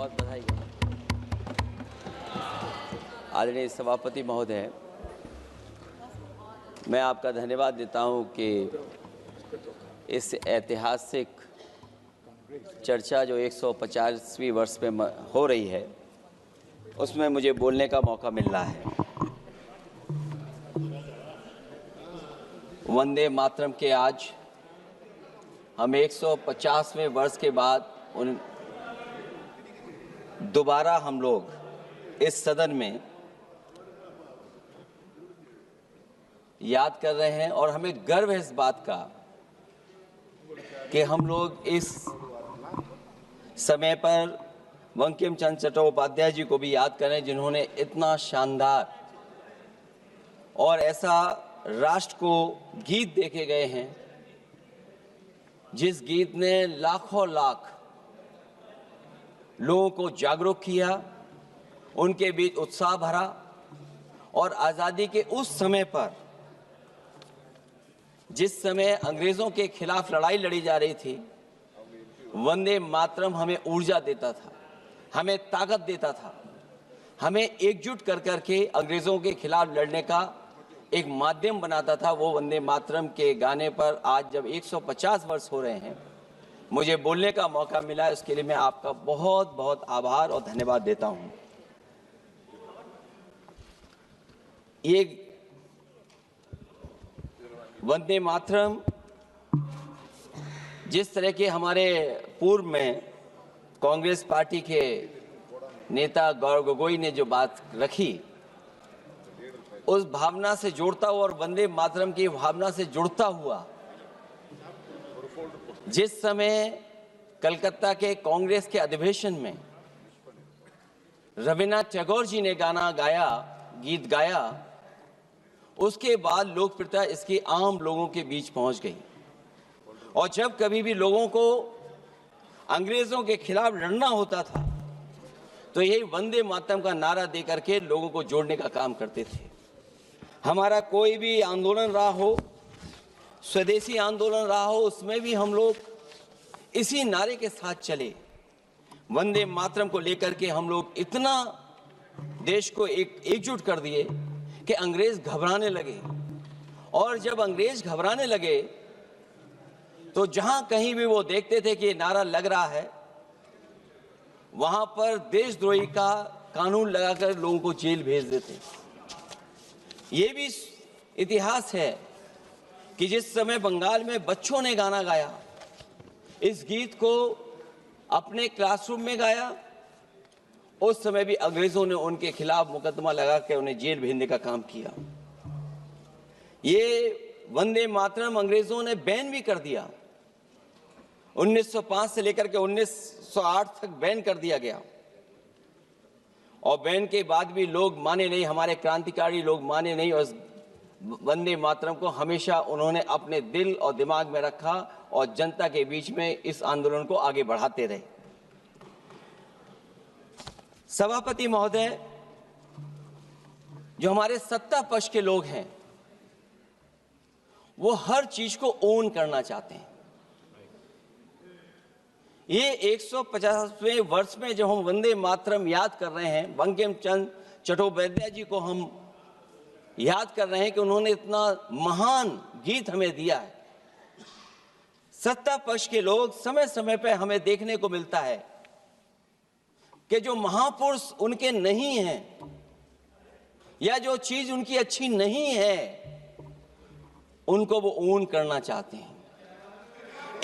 बहुत बधाई। आदरणीय सभापति महोदय, मैं आपका धन्यवाद देता हूं कि इस ऐतिहासिक चर्चा जो 150वीं वर्ष में हो रही है उसमें मुझे बोलने का मौका मिल रहा है। वंदे मातरम के आज हम 150वें वर्ष के बाद दोबारा हम लोग इस सदन में याद कर रहे हैं और हमें गर्व है इस बात का कि हम लोग इस समय पर बंकिम चंद्र चट्टोपाध्याय जी को भी याद कर रहे हैं, जिन्होंने इतना शानदार और ऐसा राष्ट्र को गीत देके गए हैं जिस गीत ने लाखों लाख लोगों को जागरूक किया, उनके बीच उत्साह भरा और आज़ादी के उस समय पर जिस समय अंग्रेजों के खिलाफ लड़ाई लड़ी जा रही थी, वंदे मातरम हमें ऊर्जा देता था, हमें ताकत देता था, हमें एकजुट कर करके अंग्रेजों के खिलाफ लड़ने का एक माध्यम बनाता था। वो वंदे मातरम के गाने पर आज जब 150 वर्ष हो रहे हैं, मुझे बोलने का मौका मिला है, उसके लिए मैं आपका बहुत बहुत आभार और धन्यवाद देता हूं। ये वंदे मातरम जिस तरह के हमारे पूर्व में कांग्रेस पार्टी के नेता गौरव गोगोई ने जो बात रखी, उस भावना से जोड़ता हुआ और वंदे मातरम की भावना से जुड़ता हुआ जिस समय कलकत्ता के कांग्रेस के अधिवेशन में रविन्द्रनाथ टैगोर जी ने गीत गाया, उसके बाद लोकप्रियता इसकी आम लोगों के बीच पहुंच गई। और जब कभी भी लोगों को अंग्रेजों के खिलाफ लड़ना होता था तो यही वंदे मातरम का नारा देकर के लोगों को जोड़ने का काम करते थे। हमारा कोई भी आंदोलन रहा हो, स्वदेशी आंदोलन रहा हो, उसमें भी हम लोग इसी नारे के साथ चले। वंदे मातरम को लेकर के हम लोग इतना देश को एकजुट कर दिए कि अंग्रेज घबराने लगे। और जब अंग्रेज घबराने लगे तो जहां कहीं भी वो देखते थे कि ये नारा लग रहा है, वहां पर देशद्रोही का कानून लगाकर लोगों को जेल भेज देते। ये भी इतिहास है कि जिस समय बंगाल में बच्चों ने गाना गाया, इस गीत को अपने क्लासरूम में गाया, उस समय भी अंग्रेजों ने उनके खिलाफ मुकदमा लगा के उन्हें जेल भेजने का काम किया। ये वंदे मातरम अंग्रेजों ने बैन भी कर दिया। 1905 से लेकर के 1908 तक बैन कर दिया गया और बैन के बाद भी लोग माने नहीं, हमारे क्रांतिकारी लोग माने नहीं और वंदे मातरम को हमेशा उन्होंने अपने दिल और दिमाग में रखा और जनता के बीच में इस आंदोलन को आगे बढ़ाते रहे। सभापति महोदय, जो हमारे सत्ता पक्ष के लोग हैं वो हर चीज को ओन करना चाहते हैं। ये 150वें वर्ष में जब हम वंदे मातरम याद कर रहे हैं, बंकिम चंद्र चट्टोपाध्याय जी को हम याद कर रहे हैं कि उन्होंने इतना महान गीत हमें दिया है। सत्ता पक्ष के लोग समय समय पर हमें देखने को मिलता है कि जो महापुरुष उनके नहीं हैं या जो चीज उनकी अच्छी नहीं है, उनको वो ओन करना चाहते हैं।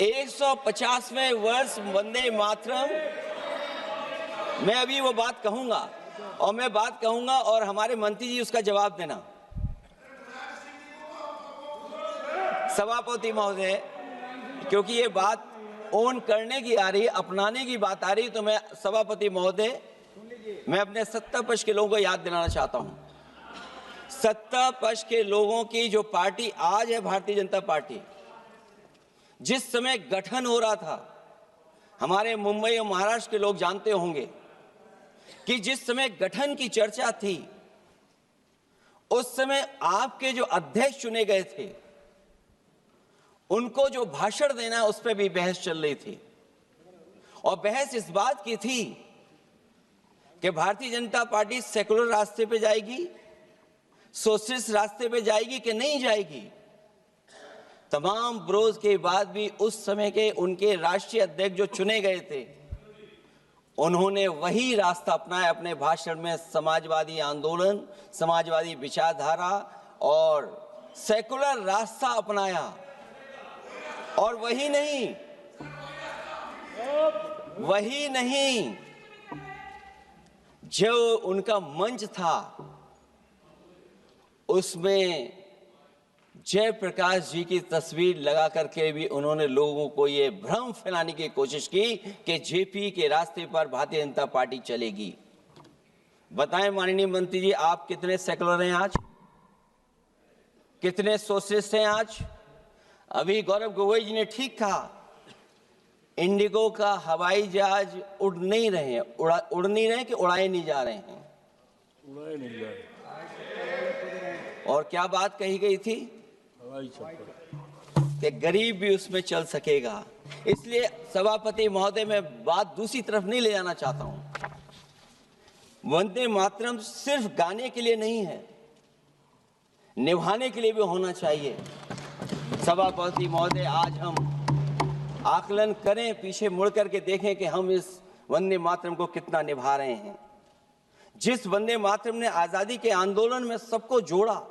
150वें वर्ष वंदे मातरम, मैं अभी वो बात कहूंगा और मैं बात कहूंगा और हमारे मंत्री जी उसका जवाब देना। सभापति महोदय, क्योंकि ये बात ओन करने की आ रही है, अपनाने की बात आ रही है, तो मैं सभापति महोदय, मैं अपने सत्ता पक्ष के लोगों को याद दिलाना चाहता हूं। सत्ता पक्ष के लोगों की जो पार्टी आज है, भारतीय जनता पार्टी, जिस समय गठन हो रहा था, हमारे मुंबई और महाराष्ट्र के लोग जानते होंगे कि जिस समय गठन की चर्चा थी, उस समय आपके जो अध्यक्ष चुने गए थे, उनको जो भाषण देना है उस पर भी बहस चल रही थी। और बहस इस बात की थी कि भारतीय जनता पार्टी सेकुलर रास्ते पे जाएगी, सोशलिस्ट रास्ते पे जाएगी कि नहीं जाएगी। तमाम विरोध के बाद भी उस समय के उनके राष्ट्रीय अध्यक्ष जो चुने गए थे, उन्होंने वही रास्ता अपनाया। अपने भाषण में समाजवादी आंदोलन, समाजवादी विचारधारा और सेकुलर रास्ता अपनाया। और वही नहीं, जो उनका मंच था उसमें जयप्रकाश जी की तस्वीर लगा करके भी उन्होंने लोगों को ये भ्रम फैलाने की कोशिश की कि जेपी के रास्ते पर भारतीय जनता पार्टी चलेगी। बताएं माननीय मंत्री जी, आप कितने सेकुलर हैं आज, कितने सोशलिस्ट हैं आज? अभी गौरव गोगोई जी ने ठीक कहा, इंडिगो का हवाई जहाज उड़ नहीं रहे हैं कि उड़ाए नहीं जा रहे हैं? उड़ाए नहीं जा रहे। और क्या बात कही गई थी कि गरीब भी उसमें चल सकेगा। इसलिए सभापति महोदय, मैं बात दूसरी तरफ नहीं ले जाना चाहता हूं। वंदे मातरम सिर्फ गाने के लिए नहीं है, निभाने के लिए भी होना चाहिए। सभापति महोदय, आज हम आकलन करें, पीछे मुड़ करके देखें कि हम इस वंदे मातरम को कितना निभा रहे हैं। जिस वंदे मातरम ने आजादी के आंदोलन में सबको जोड़ा,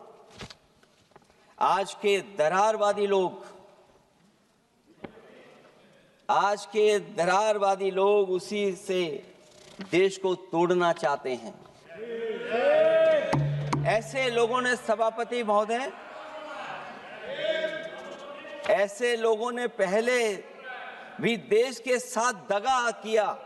आज के दरारवादी लोग उसी से देश को तोड़ना चाहते हैं। ऐसे लोगों ने, सभापति महोदय, ऐसे लोगों ने पहले भी देश के साथ दगा किया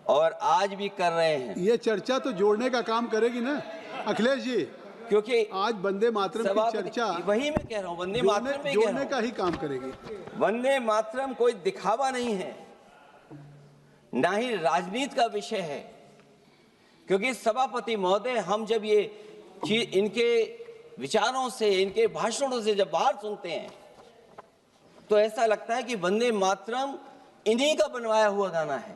और आज भी कर रहे हैं। ये चर्चा तो जोड़ने का काम करेगी ना अखिलेश जी, क्योंकि आज वंदे मातरम की चर्चा, वही मैं कह रहा हूँ, वंदे मातरम में जोड़ने का ही काम करेगी। वंदे मातरम कोई दिखावा नहीं है, ना ही राजनीति का विषय है। क्योंकि सभापति महोदय, हम जब ये चीज इनके विचारों से, इनके भाषणों से जब बाहर सुनते हैं तो ऐसा लगता है कि वंदे मातरम इन्हीं का बनवाया हुआ गाना है।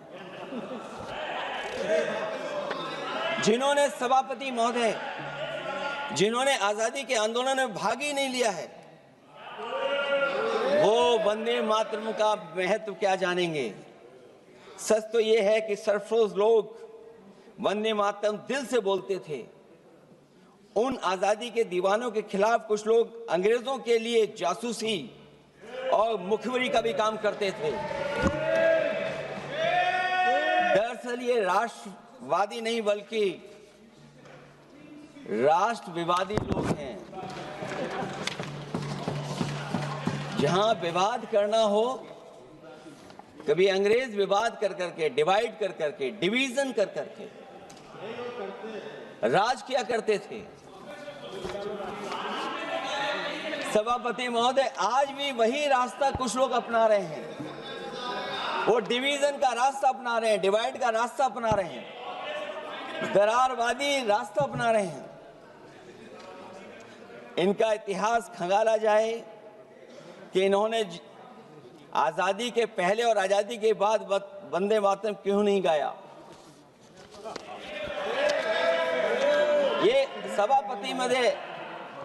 जिन्होंने, सभापति महोदय, जिन्होंने आजादी के आंदोलन में भाग ही नहीं लिया है, वो वंदे मातरम का महत्व क्या जानेंगे। सच तो ये है कि सरफरोश लोग वंदे मातरम दिल से बोलते थे। उन आजादी के दीवानों के खिलाफ कुछ लोग अंग्रेजों के लिए जासूसी और मुखबिरी का भी काम करते थे। दरअसल ये राष्ट्रवादी नहीं बल्कि राष्ट्र विवादी लोग हैं। जहां विवाद करना हो, कभी अंग्रेज विवाद कर करके, डिवाइड कर करके, डिवीजन कर करके राज किया करते थे। सभापति महोदय, आज भी वही रास्ता कुछ लोग अपना रहे हैं। वो डिवीजन का रास्ता अपना रहे हैं, डिवाइड का रास्ता अपना रहे हैं, दरारवादी रास्ता अपना रहे हैं। इनका इतिहास खंगाला जाए कि इन्होंने आजादी के पहले और आजादी के बाद वंदे मातरम क्यों नहीं गाया। ये सभापति महोदय,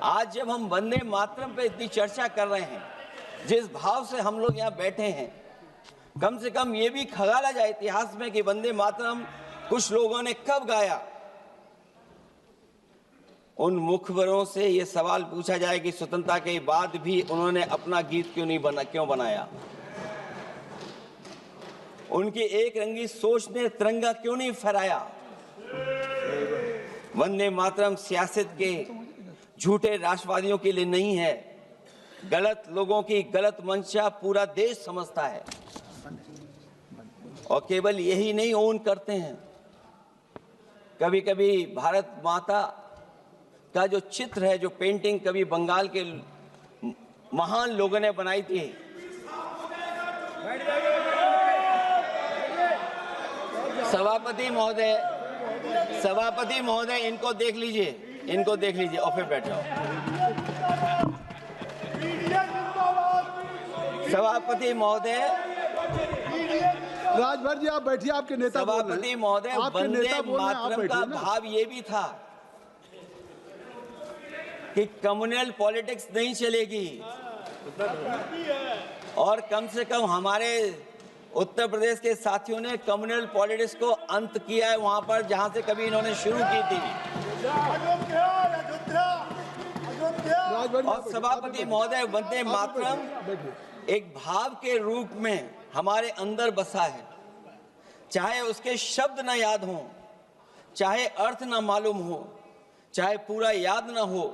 आज जब हम वंदे मातरम पे इतनी चर्चा कर रहे हैं, जिस भाव से हम लोग यहाँ बैठे हैं, कम से कम ये भी खंगाला जाए इतिहास में कि वंदे मातरम कुछ लोगों ने कब गाया। उन मुखबरों से ये सवाल पूछा जाए कि स्वतंत्रता के बाद भी उन्होंने अपना गीत क्यों बनाया। उनकी एक रंगी सोच ने तिरंगा क्यों नहीं फहराया। वंदे मातरम सियासत के झूठे राष्ट्रवादियों के लिए नहीं है, गलत लोगों की गलत मंशा पूरा देश समझता है। और केवल यही नहीं ओन करते हैं, कभी कभी भारत माता का जो चित्र है, जो पेंटिंग कभी बंगाल के महान लोगों ने बनाई थी, सभापति महोदय इनको देख लीजिए और फिर बैठ जाओ। सभापति महोदय राजभर जी आप बैठिए, आपके नेता बोल रहे सभापति हैं। महोदय, आपके वंदे नेता बोल रहे हैं, आप मातरम का बैठिए ना। भाव ये भी था कि कम्युनल पॉलिटिक्स नहीं चलेगी, और कम से कम हमारे उत्तर प्रदेश के साथियों ने कम्युनल पॉलिटिक्स को अंत किया है वहां पर जहां से कभी इन्होंने शुरू की थी। राजभर जी, और आप सभापति बैठिए। महोदय, वंदे आप मातरम बैठिए। एक भाव के रूप में हमारे अंदर बसा है, चाहे उसके शब्द न याद हों, चाहे अर्थ न मालूम हो, चाहे पूरा याद न हो,